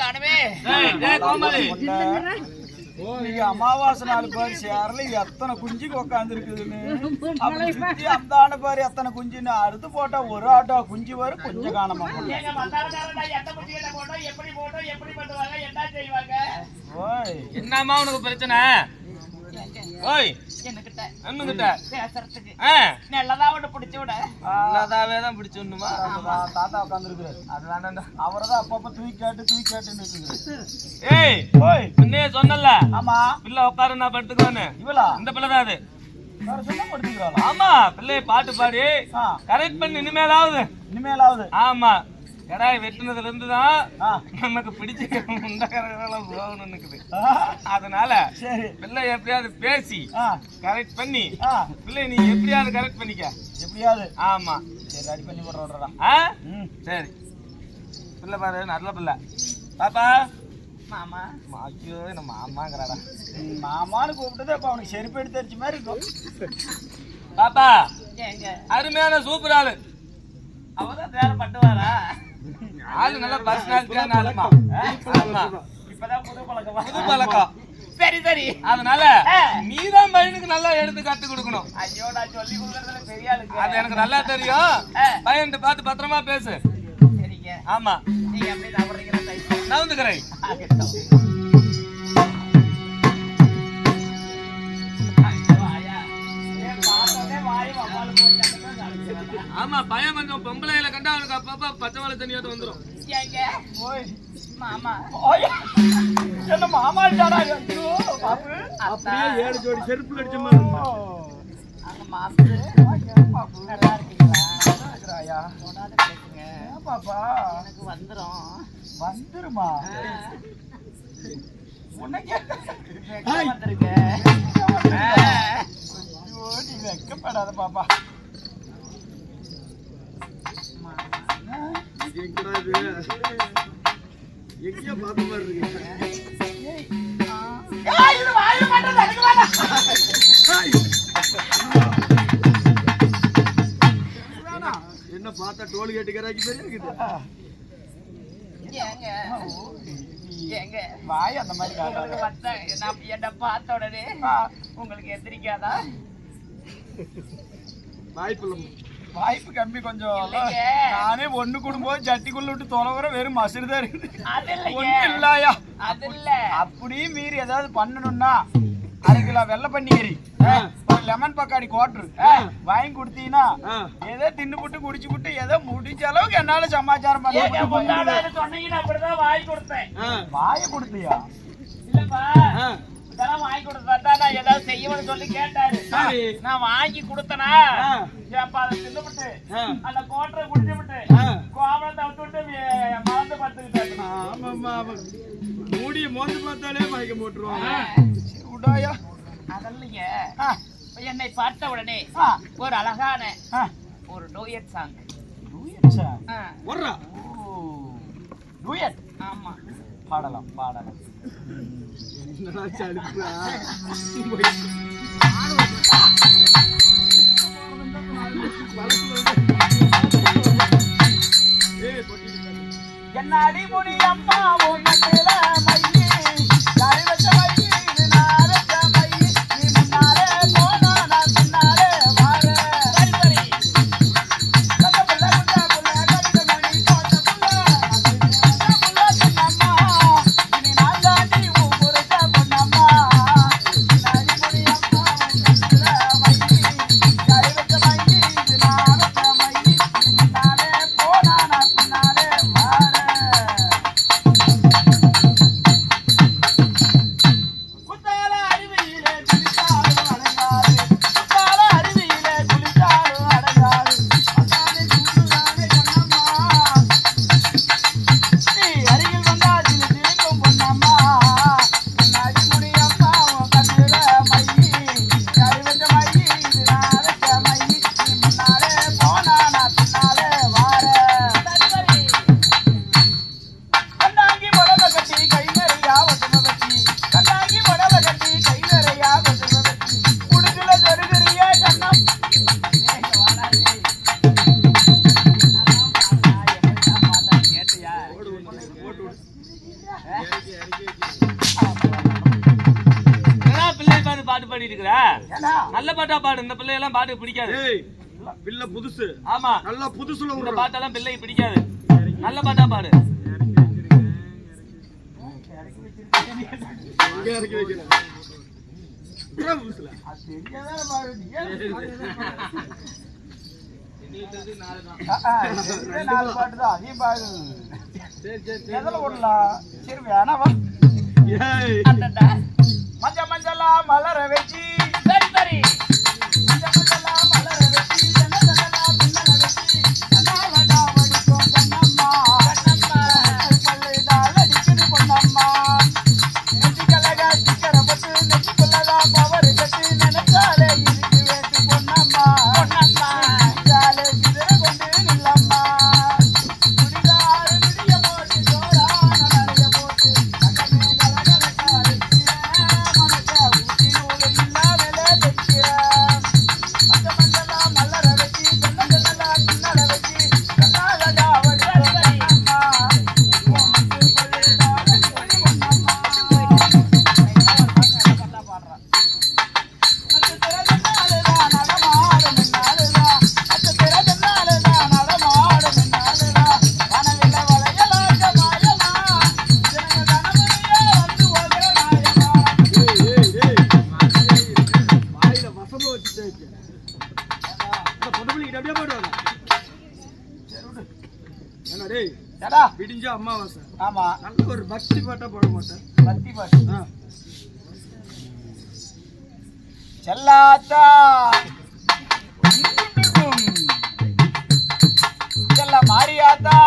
காணுமே. அமாவாசை நாலு பாரு சேர்ல எத்தனை குஞ்சுக்கு உட்காந்து இருக்குதுன்னு அந்த பாரு எத்தனை குஞ்சுன்னு அறுத்து போட்டா ஒரு ஆட்டோ குஞ்சு வரும் கொஞ்சம் காணமா என்னமா உனக்கு பிரச்சனை? ஓய் என்னகிட்ட பேசுறதுக்கு நல்லதான் விட பிடிச்ச விட நல்லாவே தான் பிடிச்சு விடணுமா? தாத்தா உட்காந்து இருக்கிறாரு. அது வேணாண்டா, அவரதான் அப்பப்ப தூக்கி காட்டுன்னு இருக்கிறாரு. ஏய் ஓய் முன்னே சொன்னல. ஆமா பிள்ளை உட்காரு நான் படுத்துக்குவானு. இவளா இந்த பிள்ளை தான் அது. சொன்னா படுத்துக்கிறாளா? ஆமா பிள்ளைய பாட்டு பாடி கரெக்ட் பண்ணி இனிமேலாவது ஆமா கடாய் வெட்டினதுல இருந்துதான் நமக்கு பிடிச்ச போகணும்னு இருக்குது. அதனால சரி பிள்ளை எப்படியாவது பேசி கரெக்ட் பண்ணி பிள்ளை நீ எப்படியாவது கரெக்ட் பண்ணிக்க. எப்படியாவது ஆமா சரி ரெடி பண்ணி போடுறா. சரி பிள்ளை பாரு நல்ல பிள்ளை. பாப்பா மாமா ஐயோ நம்ம மாமாங்கிறாடா. மாமான்னு கூப்பிட்டது அப்ப அவனுக்கு செருப்பு எடுத்து அடிச்ச மாதிரி இருக்கும். பாப்பா எங்க அருமையான சூப்பர் ஆளு. அவதான் வேலை பண்ணுவாரா? ஆளு நல்ல பர்சனாலிட்டியான ஆளுமா. இப்பதான் புது பழக்கம். சரி சரி. அதனால நீதான் பையனுக்கு நல்லா எடுத்து கத்து கொடுக்கணும். ஐயோ நான் சொல்லி கொடுக்கறதுல பெரிய ஆளுக்கு. அது எனக்கு நல்லா தெரியும். பையன் பார்த்து பத்திரமா பேசு. சரிங்க. ஆமா நீங்க எப்படி சாப்பிடுறீங்களா? நான் வந்துக்கிறேன். ஆமா பையன் கொஞ்சம் பொம்பளையில கண்டா அவனுக்கு அப்பப்ப பச்சை வாழை தண்ணியாட்டு வந்துடும். மாமா என்ன மாமா அப்படியே 7 ஜோடி செருப்பு அடிச்ச மாதிரி நல்லா இருக்கீங்களா? பாப்பா எனக்கு வந்துருமா வந்திருக்க வெக்கப்படாத பாப்பா. எங்கேயோ பார்த்த மாதிரி இருக்கு. என்ன பார்த்தா டோல் கேட்டுக்கிறாக்கி வாய் அந்த மாதிரி என்ன பார்த்த உடனே உங்களுக்கு எந்திரிக்காதா? வாய்ப்பு கம்மி கொஞ்சம். நானே ஒண்ணு குடும்போது சட்டிக்குள்ள விட்டு தொலைவர வெறும் மசுறு தான் இருக்குது. இல்லையா அப்படியே மீறி ஏதாவது பண்ணணும்னா 1/2 கிலோ வெள்ளை பன்னிக்கறி, ஒரு லெமன் பக்காடி கோட்டரு வாங்கி கொடுத்தீங்கன்னா ஏதோ தின்னு புட்டு குடிச்சு புட்டு ஏதோ முடிஞ்ச அளவுக்கு என்னால சமாச்சாரம் பண்ண வாங்கி கொடுத்தேன். வாய கொடுத்தியா? இல்லப்பா இதெல்லாம் வாங்கி கொடுத்தா நான் ஏதாவது செய்யணும்னு சொல்லி கேட்டாரு. நான் வாங்கி கொடுத்தனா அதை தின்னுபிட்டு அந்த கோட்டரை குடிச்சு விட்டு கோவலத்தை விட்டு மறந்து பார்த்துக்கிட்டாரு. மூடிய மோந்து பார்த்தாலே மயக்கம் போட்டுருவாங்க. அதல்லைங்க என்னை பார்த்த உடனே ஒரு அழகான ஒரு டூயட் சாங். ஆமா பாடலாம். என்ன அடிமுடி அம்மா உன்னத்தில மையி கறி வச்ச மையி இது நாரச்ச மையி நீ முன்னாலே போனா நான் பின்னாலே வாரே. பிள்ளை பாட்டு பாடிட்டு இருக்கிற நல்ல பாட்டா பாடு. இந்த பிள்ளை எல்லாம் பாட்டு பிடிக்காது. பிள்ளை புதுசு. ஆமா நல்லா புதுசுல இந்த பாட்டெல்லாம் பிள்ளைக்கு பிடிக்காது. நல்ல பாட்டா பாடு. மஞ்ச மஞ்சளா மலர வச்சு விடிஞ்ச அம்மாவாசை. ஆமா நல்ல ஒரு பக்தி பாட்டா போட மாட்டேன். பக்தி பாட்டு செல்லாத்தா செல்ல மாரியாத்தா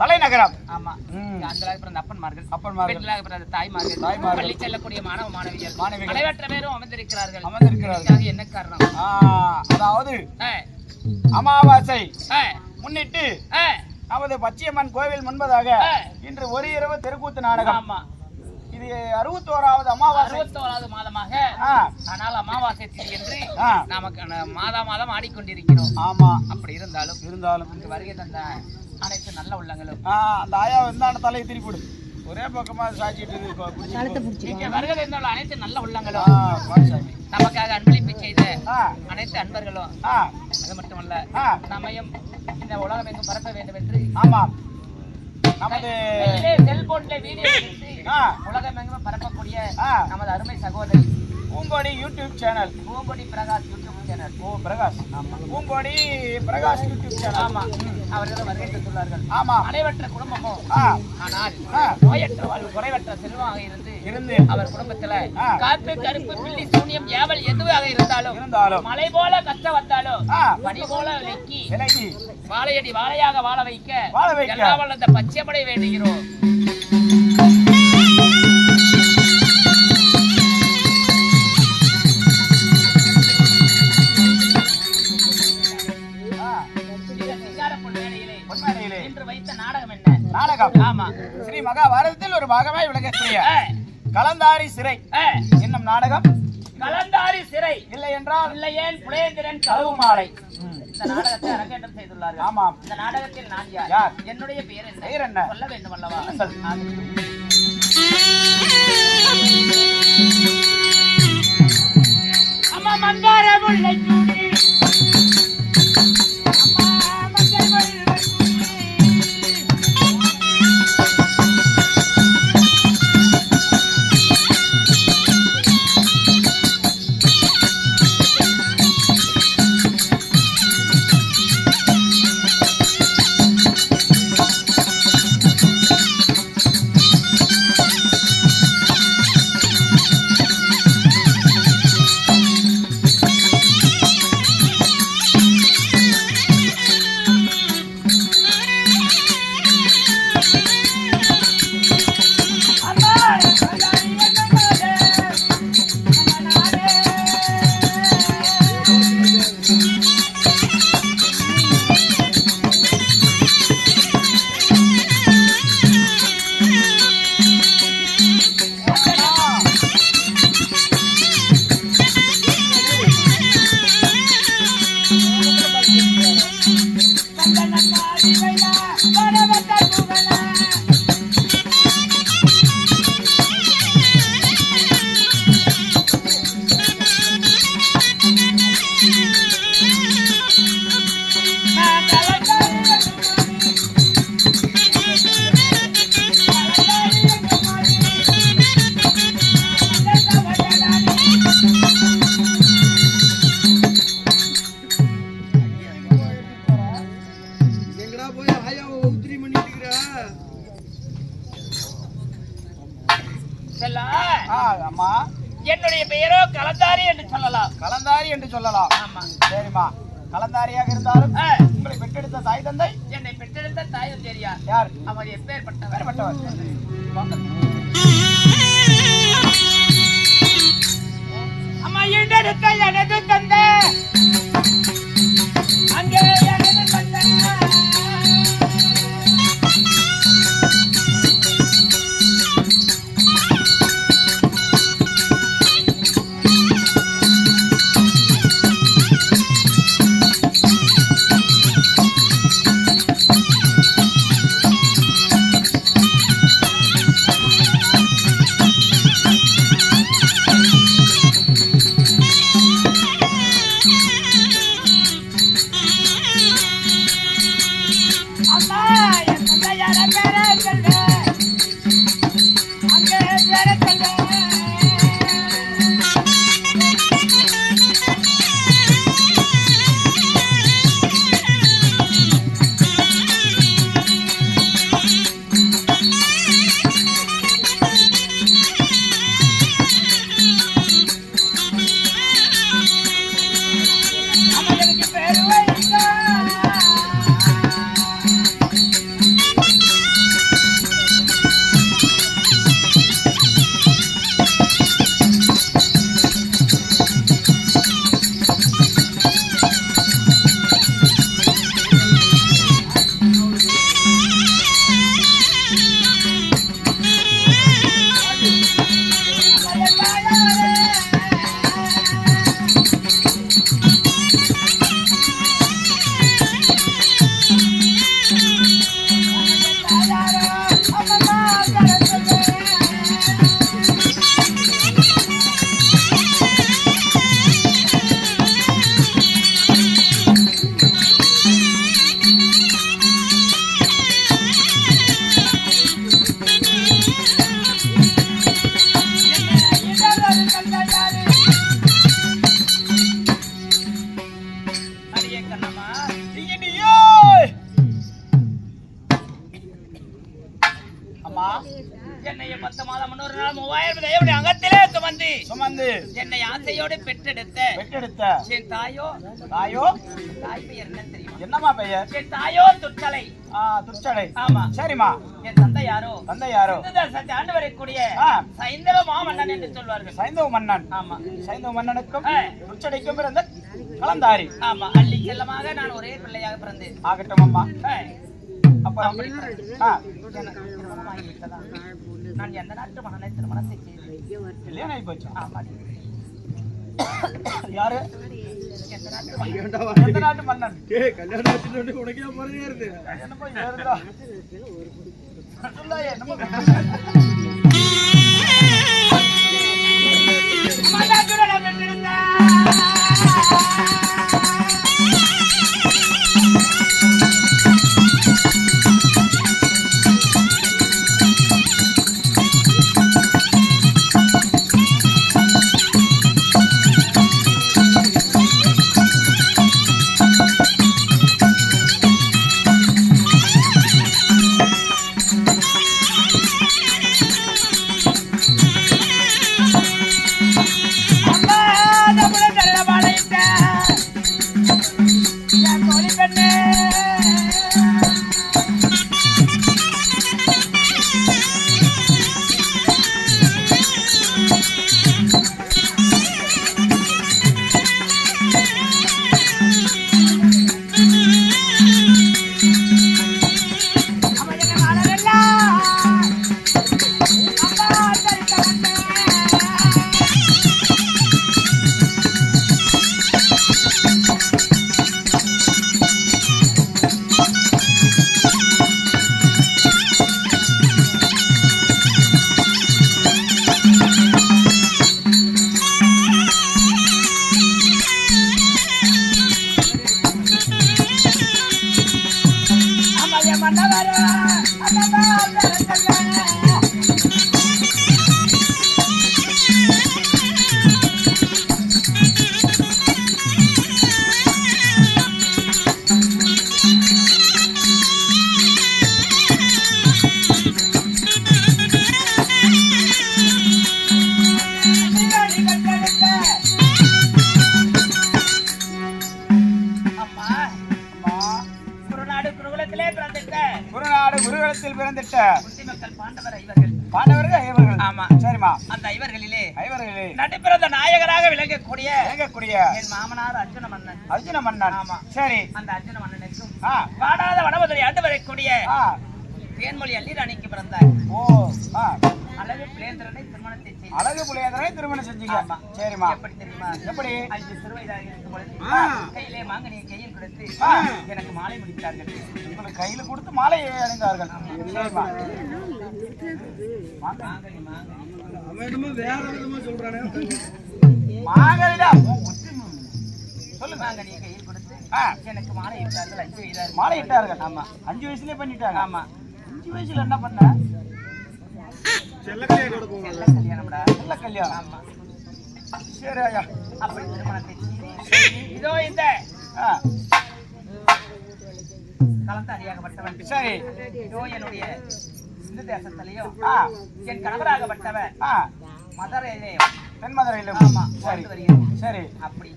தலைநகரம். ஆமா அப்பன்மார்கள் தாய்மார்கள் பள்ளி செல்லக்கூடிய மாணவ மாணவியர் அனைவற்ற பேரும் அமர்ந்திருக்கிறார்கள். என்ன காரணம்? அதாவது அமாவாசை முன்னிட்டு நமது பச்சையம்மன் கோவில் முன்பதாக இன்று ஒரு இரவு தெருக்கூத்து நாடகம். இது 61வது அமாவாசை, 61வது மாதமாக. ஆனால் அமாவாசை திதி என்று நமக்கு மாதம் ஆடிக்கொண்டிருக்கிறோம். ஆமா அப்படி இருந்தாலும் இங்கு வருகை தந்த அனைத்து நல்ல உள்ளங்களும் அந்த ஆயா வந்து தலையை திருப்பிடு ஒரே பக்கமா சாச்சிட்டு வருகை தந்த அனைத்து நல்ல உள்ளங்களும் நமக்காக அன்பளிப்பு செய்த அனைத்து அன்பர்களும் அது மட்டுமல்ல நம்மையும் இந்த உலகம் எங்கும் பரப்ப வேண்டும் என்று செல்போன்ல வீடியோ உலகம் எங்கும் பரப்பக்கூடிய நமது அருமை சகோதரி Poongodi YouTube channel, Poongodi Prakash YouTube channel. ஓ பிரகாஷ், ஆமா பூங்கோடி பிரகாஷ் யூடியூப் சேனல். ஆமா அவர்கள் வருகை தந்துள்ளார்கள். ஆமா அனைவற்ற குடும்பமும் ஆனால் நோயற்ற வாழ்வு குறைவற்ற செல்வமாக இருந்து அவர் குடும்பத்துல காத்து கருப்பு பில்லி சூனியம் ஏவல் எதுவாக இருந்தாலும் மலை போல கஷ்டம் வந்தாலும் பனி போல விலக்கி வாழையடி வாழையாக வாழ வைக்க எல்லா வளர்ந்த பச்சைப்படை வேண்டுகிறோம். ஸ்ரீ மகாபாரதத்தில் ஒரு பாகமாய் விளங்கக்கூடிய கலந்தாரி சிறை என்னும் நாடகம். கலந்தாரி சிறை இல்லை என்றால் இல்லையேன் புலேந்திரன் கழுவு மாலை. இந்த நாடகத்தை அரங்கேற்றம் செய்துள்ளார்கள். ஆமாம் இந்த நாடகத்தில் நான் யார், என்னுடைய பெயர் என்ன சொல்ல வேண்டும் அல்லவா? அம்மா மந்தார முல்லை சூடி என்னுடைய பெயரோ கலந்தாரி என்று சொல்லலாம். கலந்தாரி என்று சொல்லலாம். ஆமா. சரிம்மா, கலந்தாரியாக இருந்தாலும் உங்களை பெற்றெடுத்த தாய் தந்தை? என்னை பெற்றெடுத்த தாய் தெரியா? யார் அவர்? எப்பேற்பட்டவர்? அம்மா ஈண்டெடுத்த எனது தந்தை அங்கே எனது தந்தை என்னைய 10 மாதம் முன்னொரு நாள் 3000 தேவடி அங்கத்திலே சுமந்து என்னை ஆசையோடு பெற்றெடுத்த என் தாய் பெயர் என்ன தெரியுமா? என்னமா பெயர்? என் தாயோ துர்ச்சலை. துர்ச்சலை. ஆமா. சரிம்மா. என் தந்தை யாரோ ஆண்டு வரக்கூடிய சைந்தவ மாமன்னன் என்று சொல்வார்கள். சைந்தவ மன்னன். ஆமா. சைந்தவ மன்னனுக்கும் துர்ச்சடைக்கும் பிறந்த கலந்தாரி. ஆமா. அள்ளி செல்லமாக நான் ஒரே பிள்ளையாக பிறந்தேன். ஆகட்டும் அம்மா. அப்புறம் நான் எந்த நாட்டு மகனை திருமணம் செய்தேன்? கல்யாணம் ஆகி போச்சு. ஆமா. யாரு? எந்த நாட்டு மன்னன்? கல்யாணம் உனக்கே போறதே இருக்கு. என்ன போய் ஏறுதா? பிறந்திட்ட பாண்டவர்கள் ஐவர்கள். ஆமா சரிமா. அந்த ஐவர்களிலே நடுப்பிறந்த நாயகராக விளங்கக்கூடிய என் மாமனார் அர்ஜுன மன்னன். ஆமா சரி. அந்த அர்ஜுன மன்னனுக்கும் வாடாத வடமதுரை ஆண்டு வரக்கூடிய தேன்மொழி அல்லி ராணிக்கு பிறந்தார். அழகு புலேந்திரனை திருமணம் செஞ்சீங்க. சரிமா. எப்படி தெரியுமா? எப்படி? 5 சிறுவயதாக இருக்கும் பொழுது கையிலே மாங்கனியை கையில் கொடுத்து எனக்கு மாலை முடித்தார்கள். உங்களுக்கு கையில கொடுத்து மாலையை அணிந்தார்கள். மாங்கனியை கையில் கொடுத்து எனக்கு மாலை இட்டார்கள். 5 வயதாக மாலை இட்டார்கள். ஆமா. 5 வயசுலயே பண்ணிட்டாங்க. ஆமா. 5 வயசுல என்ன பண்ண? செல்ல கல்யாணம். ஆமா. சரி ஐயா. அப்படி திருமணத்தை இதோ இந்த கலந்த அடியாகப்பட்டவன். சரி. இதோ என்னுடைய இந்து தேசத்திலேயோ என் கணவராகப்பட்டவன் மதுரையிலே தென்மதுரையிலும். ஆமா. சரி. சரி. அப்படி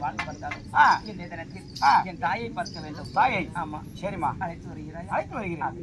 வாழ்ந்து வந்தாலும் இந்த தினத்தில் என் தாயை பார்க்க வேண்டும். தாயை? ஆமா. சரிம்மா. அழைத்து வருகிறாய். அழைத்து வருகிறேன்.